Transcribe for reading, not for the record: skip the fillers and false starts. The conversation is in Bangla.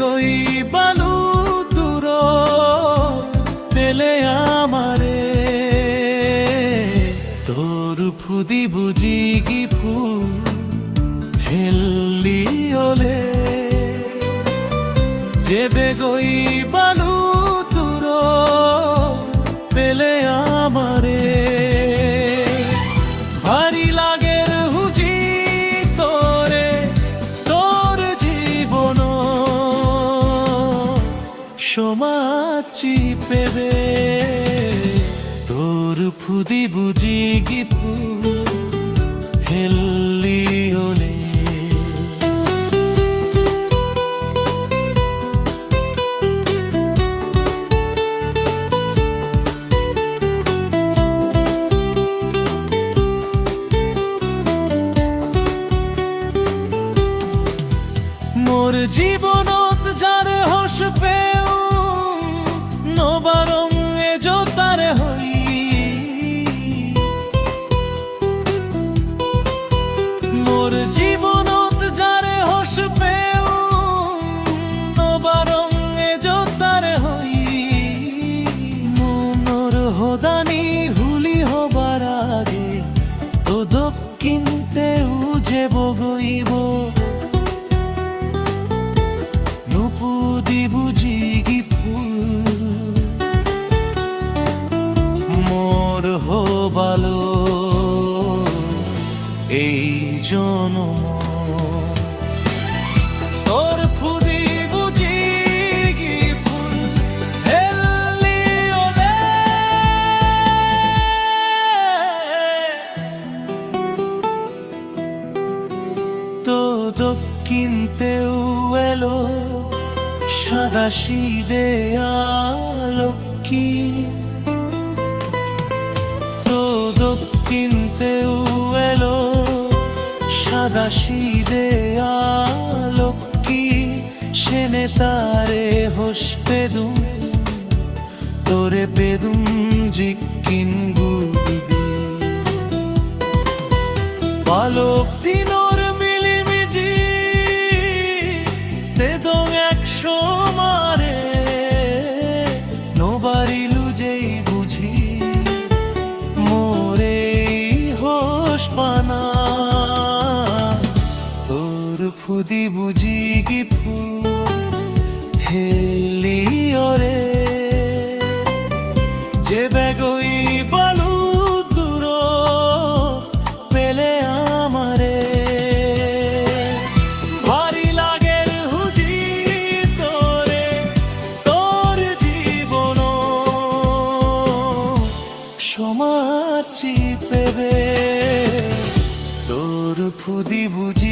গই বালু দূর পেলে আমারে তোর ফুদি বুঝি কি ফুল হেল্লি ওলে যেবে গই বালু দূর পেলে আমারে ভারী লাগের হুজি তোরে তোর জীবন সমাচি পেবে তোর ফুদি বুঝি কি ফুল হেল্লি ওলে মোর জীবনত যার হস পেও নবারং এ জোতার হই মোর জীবনত যার হস পেও নবারং এ জোতার হই মনোর হদানি হুলি হবার আগে তো দক্ষিণতে উজে বগইব নুপুদি বুঝি কি ফুল মোর হবালো এই জনম তোর ফুদি বুঝি কি ফুল হেল্লি ওলে তো দক্ষিণতেও এলো সাদা শীদে আলোকি তো দক্ষিণতেও এলো সাদা শীদে আলোকি সেনে তারে হোস পেদুম তোরে পেদুম জিকিন গুদি বালক দিনর মিলিমিজি তেদং একশো মারে নোবারিলু যেই বুঝি মোরে হোস পানা তোর ফুদি বুঝি কি ফুল হেলি ওরে যে বেগই বালু দূর পেলে আমারে ভারী লাগের হুজি তোরে তোর জীবন সমাচি পেবে তোর ফুদি বুঝি